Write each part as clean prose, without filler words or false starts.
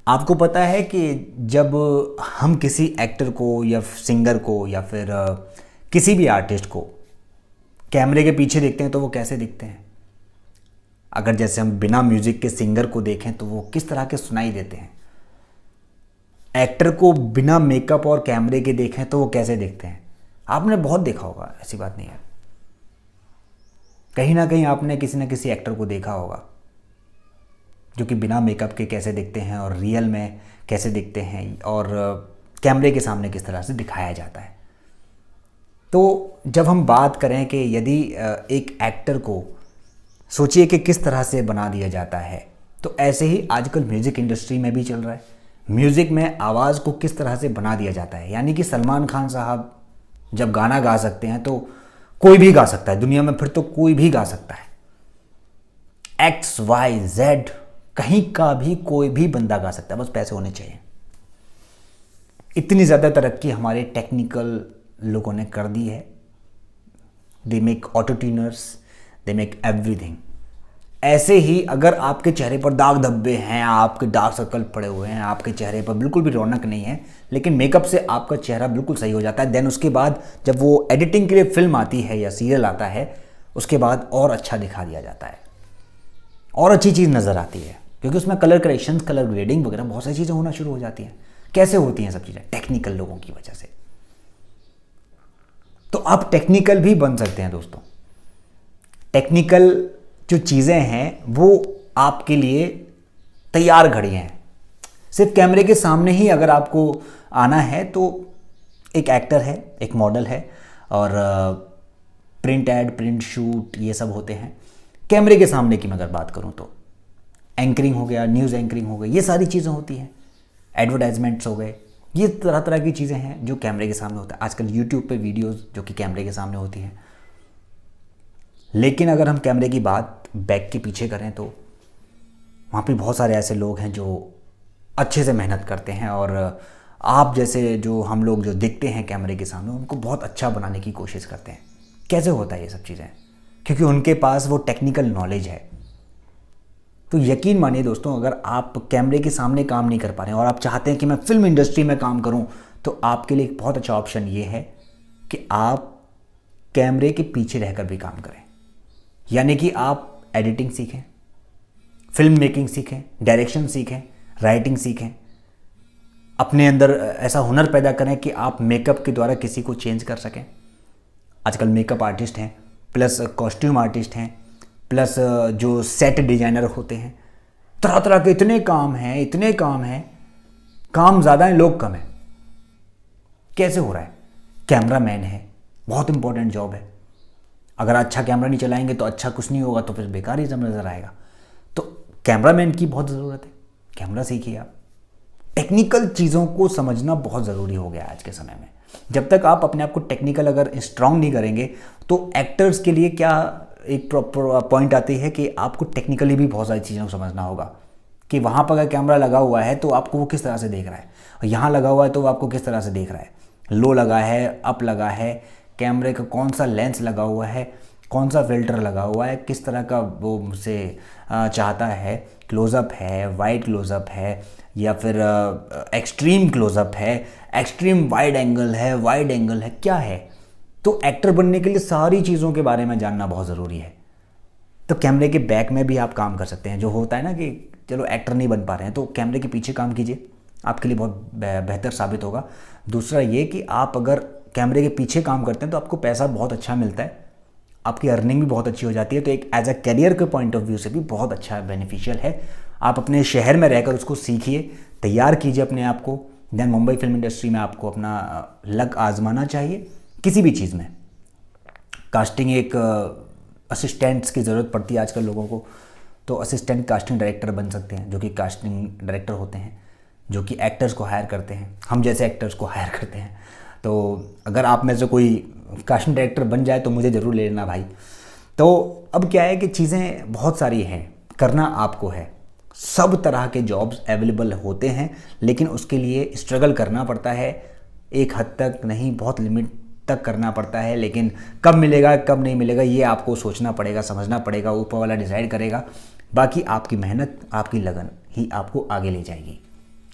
आपको पता है कि जब हम किसी एक्टर को या सिंगर को या फिर किसी भी आर्टिस्ट को कैमरे के पीछे देखते हैं तो वो कैसे दिखते हैं। अगर जैसे हम बिना म्यूजिक के सिंगर को देखें तो वो किस तरह के सुनाई देते हैं। एक्टर को बिना मेकअप और कैमरे के देखें तो वो कैसे दिखते हैं। आपने बहुत देखा होगा, ऐसी बात नहीं है। कहीं ना कहीं आपने किसी न किसी एक्टर को देखा होगा जो कि बिना मेकअप के कैसे दिखते हैं और रियल में कैसे दिखते हैं और कैमरे के सामने किस तरह से दिखाया जाता है। तो जब हम बात करें कि यदि एक एक्टर को सोचिए कि किस तरह से बना दिया जाता है, तो ऐसे ही आजकल म्यूज़िक इंडस्ट्री में भी चल रहा है। म्यूज़िक में आवाज़ को किस तरह से बना दिया जाता है, यानी कि सलमान खान साहब जब गाना गा सकते हैं तो कोई भी गा सकता है दुनिया में, फिर तो कोई भी गा सकता है। XYZ कहीं का भी कोई भी बंदा गा सकता है, बस पैसे होने चाहिए। इतनी ज़्यादा तरक्की हमारे टेक्निकल लोगों ने कर दी है। They make auto tuners, they make everything. ऐसे ही अगर आपके चेहरे पर दाग धब्बे हैं, आपके डार्क सर्कल पड़े हुए हैं, आपके चेहरे पर बिल्कुल भी रौनक नहीं है, लेकिन मेकअप से आपका चेहरा बिल्कुल सही हो जाता है। देन उसके बाद जब वो एडिटिंग के लिए फिल्म आती है या सीरियल आता है, उसके बाद और अच्छा दिखा दिया जाता है और अच्छी चीज़ नज़र आती है, क्योंकि उसमें कलर करेक्शन, कलर ग्रेडिंग वगैरह बहुत सारी चीज़ें होना शुरू हो जाती हैं। कैसे होती हैं सब चीज़ें? टेक्निकल लोगों की वजह से। तो आप टेक्निकल भी बन सकते हैं दोस्तों। टेक्निकल जो चीज़ें हैं वो आपके लिए तैयार खड़ी हैं। सिर्फ कैमरे के सामने ही अगर आपको आना है तो एक एक्टर है, एक मॉडल है और प्रिंट एड, प्रिंट शूट, ये सब होते हैं। कैमरे के सामने की मैं अगर बात करूं तो एंकरिंग हो गया, न्यूज़ एंकरिंग हो गई, ये सारी चीज़ें होती हैं। एडवर्टाइजमेंट्स हो गए, ये तरह तरह की चीज़ें हैं जो कैमरे के सामने होता है। आजकल यूट्यूब पे वीडियोस जो कि कैमरे के सामने होती हैं। लेकिन अगर हम कैमरे की बात बैक के पीछे करें तो वहाँ पे बहुत सारे ऐसे लोग हैं जो अच्छे से मेहनत करते हैं और आप जैसे जो हम लोग जो दिखते हैं कैमरे के सामने, उनको बहुत अच्छा बनाने की कोशिश करते हैं। कैसे होता है ये सब चीज़ें? क्योंकि उनके पास वो टेक्निकल नॉलेज है। तो यकीन मानिए दोस्तों, अगर आप कैमरे के सामने काम नहीं कर पा रहे हैं और आप चाहते हैं कि मैं फिल्म इंडस्ट्री में काम करूं, तो आपके लिए एक बहुत अच्छा ऑप्शन ये है कि आप कैमरे के पीछे रहकर भी काम करें। यानी कि आप एडिटिंग सीखें, फिल्म मेकिंग सीखें, डायरेक्शन सीखें, राइटिंग सीखें। अपने अंदर ऐसा हुनर पैदा करें कि आप मेकअप के द्वारा किसी को चेंज कर सकें। आजकल मेकअप आर्टिस्ट हैं, प्लस कॉस्ट्यूम आर्टिस्ट हैं, प्लस जो सेट डिजाइनर होते हैं। तरह तरह के इतने काम हैं, इतने काम हैं। काम ज़्यादा है, लोग कम हैं। कैसे हो रहा है? कैमरामैन है, बहुत इंपॉर्टेंट जॉब है। अगर अच्छा कैमरा नहीं चलाएंगे तो अच्छा कुछ नहीं होगा, तो फिर बेकार ही सब नज़र आएगा। तो कैमरामैन की बहुत ज़रूरत है। कैमरा सीखिए आप। टेक्निकल चीज़ों को समझना बहुत ज़रूरी हो गया आज के समय में। जब तक आप अपने आप को टेक्निकल अगर स्ट्रांग नहीं करेंगे तो एक्टर्स के लिए क्या एक प्रॉपर पॉइंट आती है कि आपको टेक्निकली भी बहुत सारी चीज़ों को समझना होगा कि वहाँ पर अगर कैमरा लगा हुआ है तो आपको वो किस तरह से देख रहा है, और यहाँ लगा हुआ है तो वो आपको किस तरह से देख रहा है। लो लगा है, अप लगा है, कैमरे का कौन सा लेंस लगा हुआ है, कौन सा फिल्टर लगा हुआ है, किस तरह का वो मुझसे चाहता है। क्लोज़अप है, वाइड क्लोज़अप है, या फिर एक्सट्रीम क्लोज़अप है, एक्सट्रीम वाइड एंगल है, क्या है। तो एक्टर बनने के लिए सारी चीज़ों के बारे में जानना बहुत ज़रूरी है। तो कैमरे के बैक में भी आप काम कर सकते हैं। जो होता है ना कि चलो एक्टर नहीं बन पा रहे हैं तो कैमरे के पीछे काम कीजिए, आपके लिए बहुत बेहतर साबित होगा। दूसरा ये कि आप अगर कैमरे के पीछे काम करते हैं तो आपको पैसा बहुत अच्छा मिलता है, आपकी अर्निंग भी बहुत अच्छी हो जाती है। तो एक एज अ करियर के पॉइंट ऑफ व्यू से भी बहुत अच्छा बेनिफिशियल है। आप अपने शहर में रहकर उसको सीखिए, तैयार कीजिए अपने आप को। देन मुंबई फिल्म इंडस्ट्री में आपको अपना लक आजमाना चाहिए किसी भी चीज़ में। कास्टिंग एक असिस्टेंट्स की ज़रूरत पड़ती है आजकल लोगों को, तो असिस्टेंट कास्टिंग डायरेक्टर बन सकते हैं, जो कि कास्टिंग डायरेक्टर होते हैं, जो कि एक्टर्स को हायर करते हैं, हम जैसे एक्टर्स को हायर करते हैं। तो अगर आप में से कोई कास्टिंग डायरेक्टर बन जाए तो मुझे ज़रूर ले लेना भाई। तो अब क्या है कि चीज़ें बहुत सारी हैं, करना आपको है। सब तरह के जॉब्स अवेलेबल होते हैं, लेकिन उसके लिए स्ट्रगल करना पड़ता है। एक हद तक नहीं, बहुत लिमिट तक करना पड़ता है, लेकिन कब मिलेगा कब नहीं मिलेगा ये आपको सोचना पड़ेगा, समझना पड़ेगा। ऊपर वाला डिसाइड करेगा। बाकी आपकी मेहनत, आपकी लगन ही आपको आगे ले जाएगी।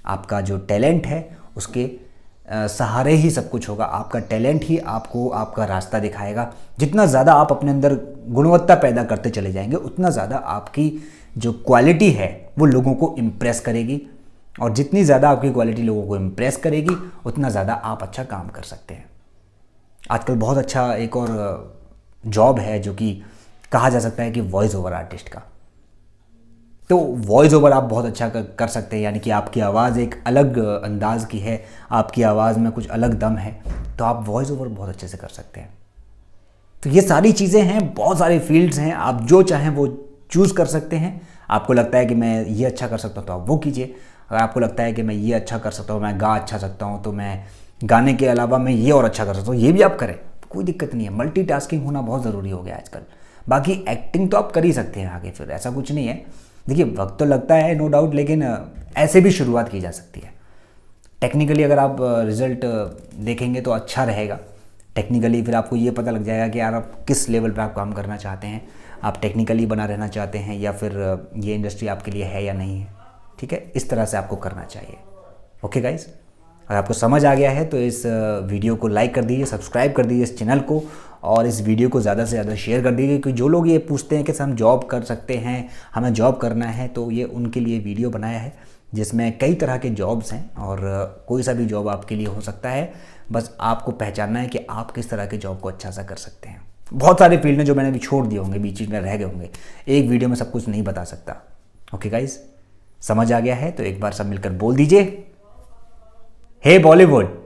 आपका जो टैलेंट है उसके सहारे ही सब कुछ होगा। आपका टैलेंट ही आपको आपका रास्ता दिखाएगा। जितना ज़्यादा आप अपने अंदर गुणवत्ता पैदा करते चले जाएंगे, उतना ज़्यादा आपकी जो क्वालिटी है वो लोगों को इम्प्रेस करेगी, और जितनी ज़्यादा आपकी क्वालिटी लोगों को इम्प्रेस करेगी उतना ज़्यादा आप अच्छा काम कर सकते हैं। आजकल बहुत अच्छा एक और जॉब है जो कि कहा जा सकता है कि वॉइस ओवर आर्टिस्ट का। तो वॉइस ओवर आप बहुत अच्छा कर सकते हैं, यानी कि आपकी आवाज़ एक अलग अंदाज की है, आपकी आवाज़ में कुछ अलग दम है, तो आप वॉइस ओवर बहुत अच्छे से कर सकते हैं। तो ये सारी चीज़ें हैं, बहुत सारे फील्ड्स हैं, आप जो चाहें वो चूज़ कर सकते हैं। आपको लगता है कि मैं ये अच्छा कर सकता हूँ तो आप वो कीजिए। अगर आपको लगता है कि मैं ये अच्छा कर सकता हूँ, मैं गा अच्छा सकता हूँ, तो मैं गाने के अलावा मैं ये और अच्छा कर सकता हूँ, ये भी आप करें, कोई दिक्कत नहीं है। मल्टीटास्किंग होना बहुत ज़रूरी हो गया आजकल। बाकी एक्टिंग तो आप कर ही सकते हैं आगे, फिर ऐसा कुछ नहीं है। देखिए वक्त तो लगता है नो डाउट, लेकिन ऐसे भी शुरुआत की जा सकती है। टेक्निकली अगर आप रिज़ल्ट देखेंगे तो अच्छा रहेगा। टेक्निकली फिर आपको ये पता लग जाएगा कि यार आप किस लेवल पे आप काम करना चाहते हैं, आप टेक्निकली बना रहना चाहते हैं या फिर ये इंडस्ट्री आपके लिए है या नहीं है। ठीक है, इस तरह से आपको करना चाहिए। ओके गाइस, अगर आपको समझ आ गया है तो इस वीडियो को लाइक कर दीजिए, सब्सक्राइब कर दीजिए इस चैनल को, और इस वीडियो को ज़्यादा से ज़्यादा शेयर कर दीजिए। क्योंकि जो लोग ये पूछते हैं कि हम जॉब कर सकते हैं, हमें जॉब करना है, तो ये उनके लिए वीडियो बनाया है जिसमें कई तरह के जॉब्स हैं, और कोई सा भी जॉब आपके लिए हो सकता है। बस आपको पहचानना है कि आप किस तरह के जॉब को अच्छा सा कर सकते हैं। बहुत सारे फील्ड हैं जो मैंने अभी छोड़ दिए होंगे, बीच में रह गए होंगे, एक वीडियो में सब कुछ नहीं बता सकता। ओके गाइज, समझ आ गया है तो एक बार सब मिलकर बोल दीजिए, हे बॉलीवुड।